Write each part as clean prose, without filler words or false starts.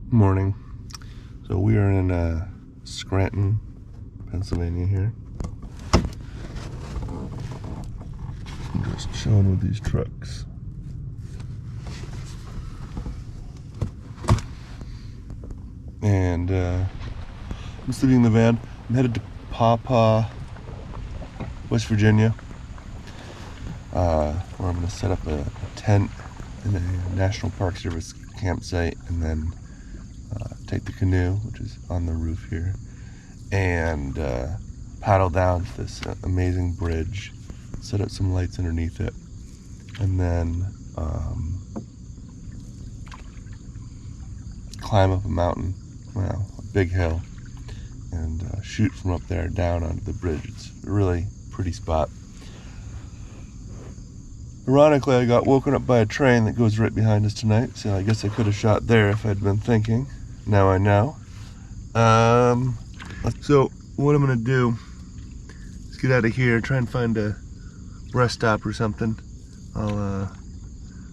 Morning. So we are in Scranton, Pennsylvania here. I'm just chilling with these trucks. And I'm sleeping in the van. I'm headed to Pawpaw, West Virginia, where I'm going to set up a tent in a National Park Service campsite, and then take the canoe, which is on the roof here, and paddle down to this amazing bridge, set up some lights underneath it, and then climb up a mountain, well, a big hill, and shoot from up there down onto the bridge. It's a really pretty spot. Ironically, I got woken up by a train that goes right behind us tonight, so I guess I could have shot there if I'd been thinking. Now I know. So what I'm gonna do is get out of here, try and find a rest stop or something. I'll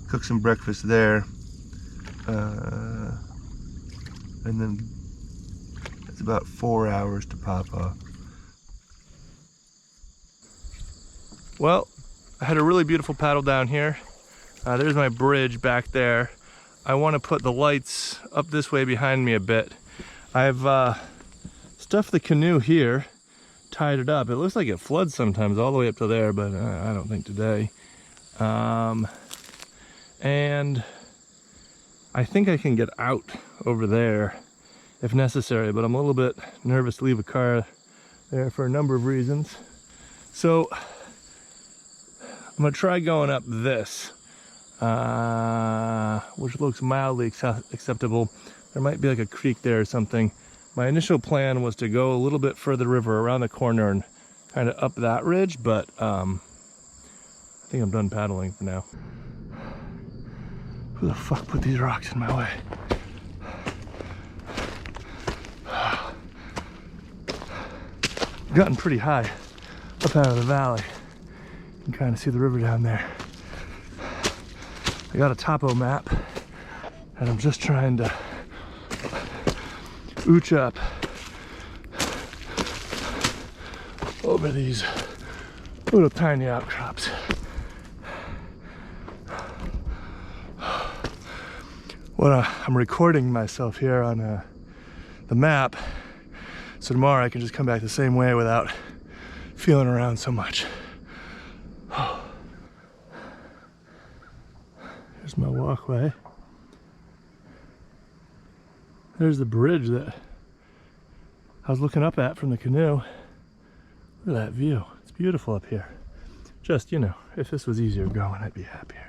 cook some breakfast there, and then it's about 4 hours to Pawpaw. Well, I had a really beautiful paddle down here. There's my bridge back there. I want to put the lights up this way behind me a bit. I've stuffed the canoe here, tied it up. It looks like it floods sometimes all the way up to there, but I don't think today. And I think I can get out over there if necessary, but I'm a little bit nervous to leave a car there for a number of reasons. So I'm gonna try going up this, which looks mildly acceptable. There might be like a creek there or something. My initial plan was to go a little bit further river around the corner and kind of up that ridge, but I think I'm done paddling for now. Who the fuck put these rocks in my way? I've gotten pretty high up out of the valley. You can kind of see the river down there. I got a topo map, and I'm just trying to ooch up over these little tiny outcrops. I'm recording myself here on the map, so tomorrow I can just come back the same way without feeling around so much. There's my walkway. There's the bridge that I was looking up at from the canoe. Look at that view. It's beautiful up here. Just, you know, if this was easier going, I'd be happier.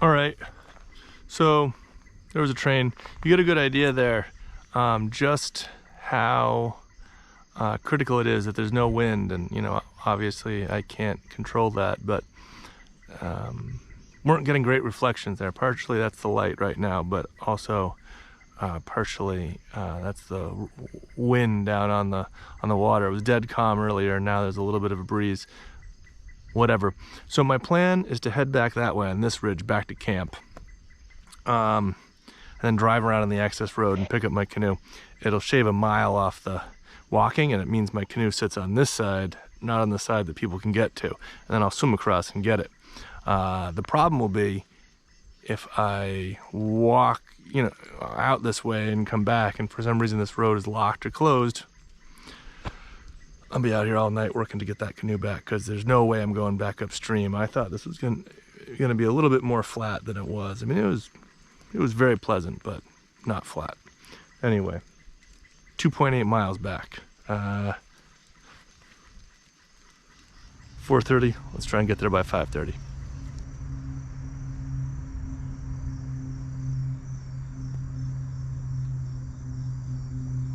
All right, so there was a train. You get a good idea there, just how critical it is that there's no wind, and you know, obviously I can't control that, but weren't getting great reflections there. Partially that's the light right now, but also partially that's the wind down on the water. It was dead calm earlier, and now there's a little bit of a breeze. Whatever. So my plan is to head back that way on this ridge back to camp, and then drive around on the access road and pick up my canoe. It'll shave a mile off the walking, and it means my canoe sits on this side, not on the side that people can get to, and then I'll swim across and get it. The problem will be if I walk, you know, out this way and come back, and for some reason this road is locked or closed, I'll be out here all night working to get that canoe back, because there's no way I'm going back upstream. I thought this was going to be a little bit more flat than it was. I mean, it was very pleasant, but not flat. Anyway, 2.8 miles back. 4:30. Let's try and get there by 5:30.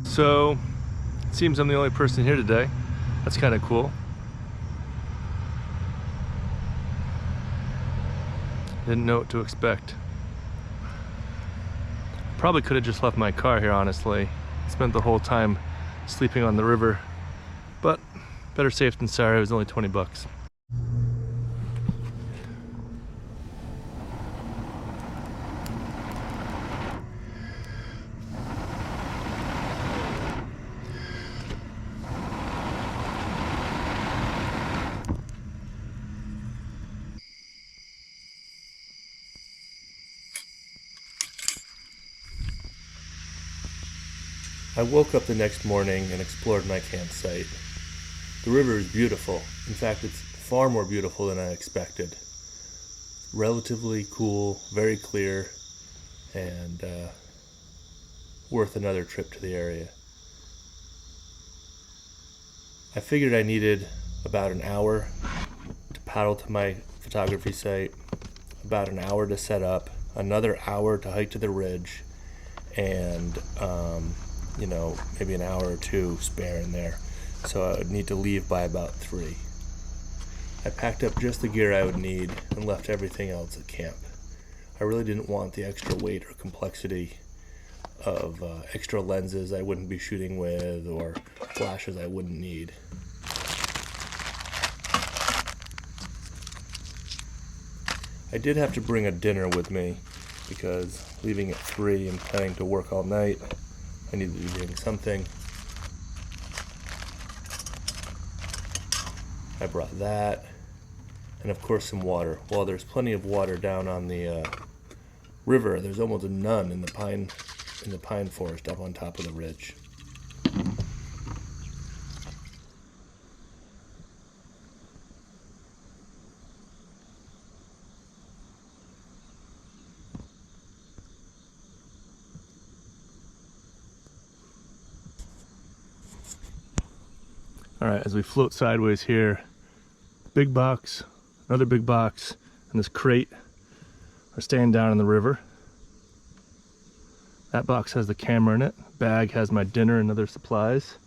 So, it seems I'm the only person here today. That's kind of cool. Didn't know what to expect. Probably could have just left my car here, honestly. Spent the whole time sleeping on the river. But better safe than sorry, it was only 20 bucks. I woke up the next morning and explored my campsite. The river is beautiful. In fact, it's far more beautiful than I expected. Relatively cool, very clear, and worth another trip to the area. I figured I needed about an hour to paddle to my photography site, about an hour to set up, another hour to hike to the ridge, and maybe an hour or two spare in there. So I would need to leave by about 3. I packed up just the gear I would need and left everything else at camp. I really didn't want the extra weight or complexity of extra lenses I wouldn't be shooting with or flashes I wouldn't need. I did have to bring a dinner with me because leaving at 3 and planning to work all night, I needed to be doing something. I brought that, and of course some water. While there's plenty of water down on the river, there's almost none in the pine forest up on top of the ridge. All right, as we float sideways here, big box, another big box, and this crate are staying down in the river. That box has the camera in it. Bag has my dinner and other supplies.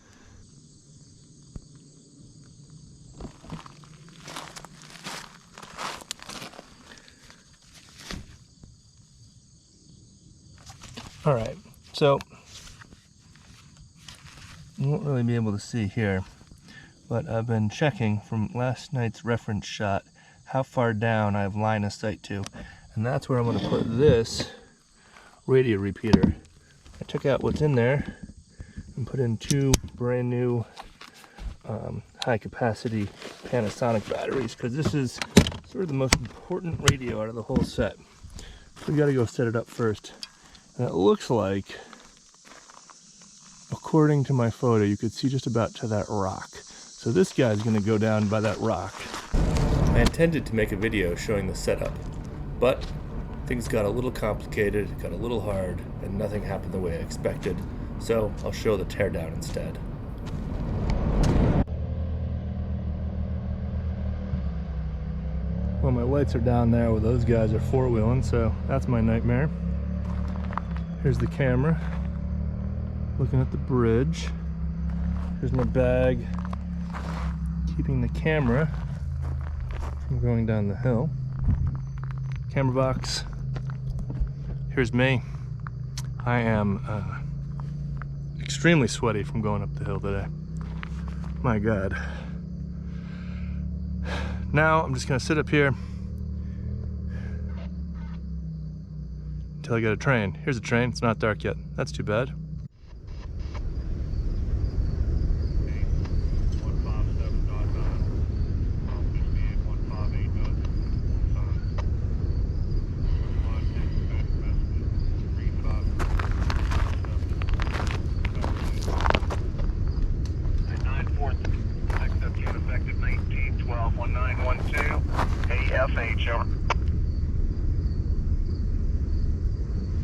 All right, so you won't really be able to see here, but I've been checking from last night's reference shot how far down I have line of sight to, and that's where I'm going to put this radio repeater. I took out what's in there and put in 2 brand new high capacity Panasonic batteries, because this is sort of the most important radio out of the whole set. So we got to go set it up first. And it looks like, according to my photo, you could see just about to that rock. So this guy's going to go down by that rock. I intended to make a video showing the setup, but things got a little complicated, got a little hard, and nothing happened the way I expected. So I'll show the teardown instead. Well, my lights are down there where those guys are 4-wheeling, so that's my nightmare. Here's the camera, looking at the bridge. Here's my bag, keeping the camera from going down the hill. Camera box. Here's me. I am extremely sweaty from going up the hill today. My God. Now I'm just gonna sit up here until I get a train. Here's a train. It's not dark yet. That's too bad. AFH, over.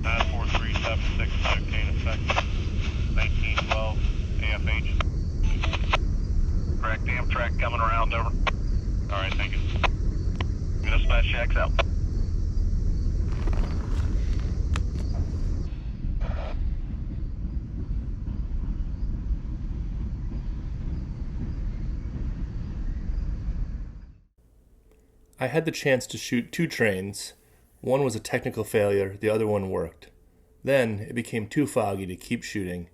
94376, cocaine effective. 1912 AFH. Correct, Amtrak coming around, over. All right, thank you. Dispatch checks out. I had the chance to shoot 2 trains. One was a technical failure, the other one worked. Then it became too foggy to keep shooting,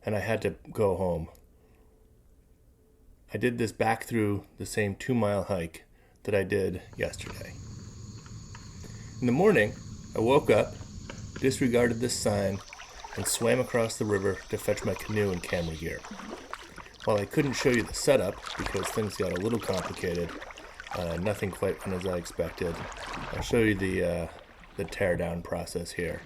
and I had to go home. I did this back through the same 2-mile hike that I did yesterday. In the morning, I woke up, disregarded this sign, and swam across the river to fetch my canoe and camera gear. While I couldn't show you the setup because things got a little complicated, nothing quite went as I expected, I'll show you the teardown process here.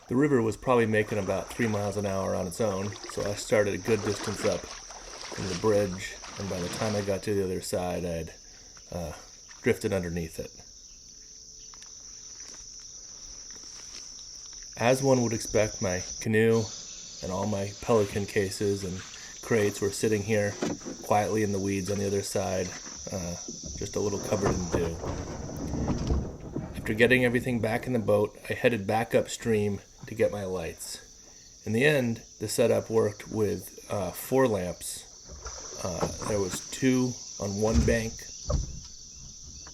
The river was probably making about 3 miles an hour on its own, so I started a good distance up from the bridge, and by the time I got to the other side, I'd drifted underneath it. As one would expect, my canoe and all my pelican cases and crates were sitting here quietly in the weeds on the other side, just a little covered in dew. After getting everything back in the boat, I headed back upstream to get my lights. In the end, the setup worked with 4 lamps. There was 2 on one bank,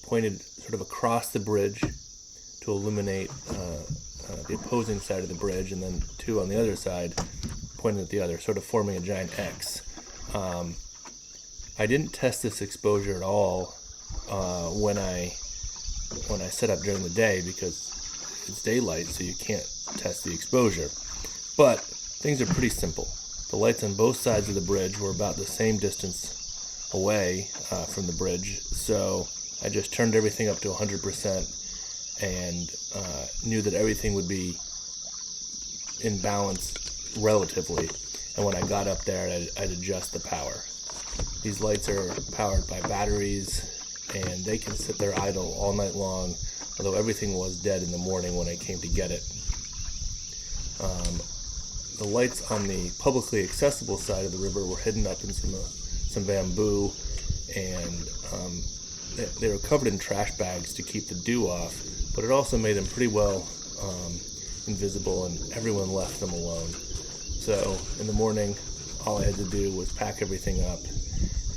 pointed sort of across the bridge to illuminate the opposing side of the bridge, and then 2 on the other side, pointed at the other, sort of forming a giant X. I didn't test this exposure at all when I set up during the day because it's daylight, so you can't test the exposure. But things are pretty simple. The lights on both sides of the bridge were about the same distance away from the bridge, so I just turned everything up to 100% and knew that everything would be in balance relatively, and when I got up there, I'd adjust the power. These lights are powered by batteries, and they can sit there idle all night long, although everything was dead in the morning when I came to get it. The lights on the publicly accessible side of the river were hidden up in some bamboo, and they were covered in trash bags to keep the dew off, but it also made them pretty well invisible, and everyone left them alone. So in the morning, all I had to do was pack everything up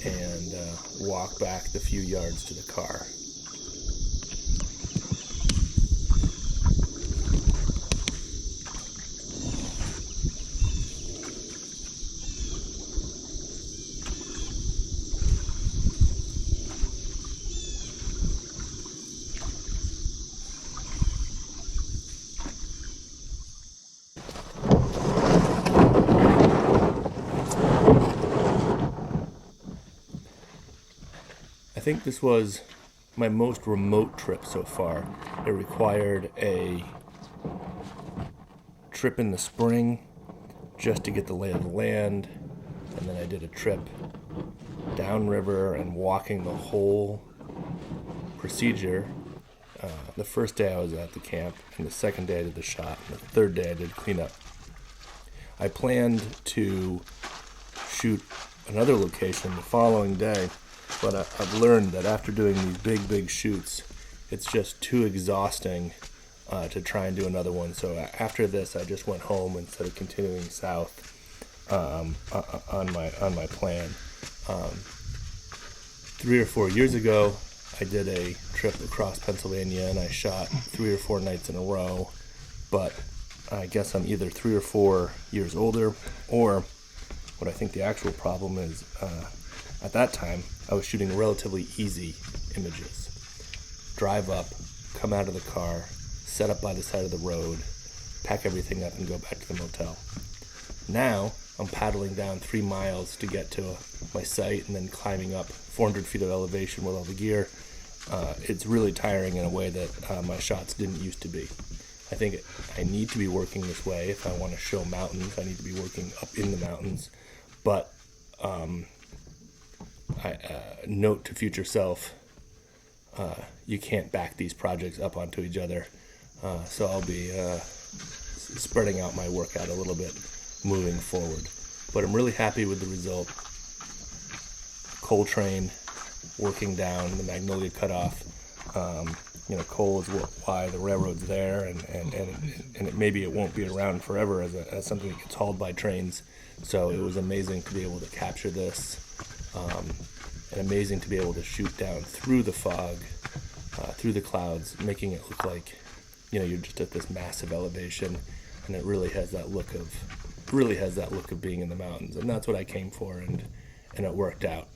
and walk back the few yards to the car. I think this was my most remote trip so far. It required a trip in the spring just to get the lay of the land, and then I did a trip downriver and walking the whole procedure. The first day I was at the camp, and the second day I did the shot, and the third day I did cleanup. I planned to shoot another location the following day, but I've learned that after doing these big shoots, it's just too exhausting to try and do another one. So after this, I just went home instead of continuing south on my plan. 3 or 4 years ago, I did a trip across Pennsylvania, and I shot 3 or 4 nights in a row. But I guess I'm either 3 or 4 years older, or what I think the actual problem is, at that time, I was shooting relatively easy images. Drive up, come out of the car, set up by the side of the road, pack everything up, and go back to the motel. Now, I'm paddling down 3 miles to get to my site and then climbing up 400 feet of elevation with all the gear. It's really tiring in a way that my shots didn't used to be. I think I need to be working this way if I want to show mountains. I need to be working up in the mountains. But note to future self, you can't back these projects up onto each other. So I'll be spreading out my workout a little bit moving forward. But I'm really happy with the result. Coal train working down the Magnolia Cutoff. Coal is why the railroad's there, and maybe it won't be around forever as something that gets hauled by trains. So it was amazing to be able to capture this, and amazing to be able to shoot down through the fog, through the clouds, making it look like you're just at this massive elevation, and it really has that look of being in the mountains, and that's what I came for, and it worked out.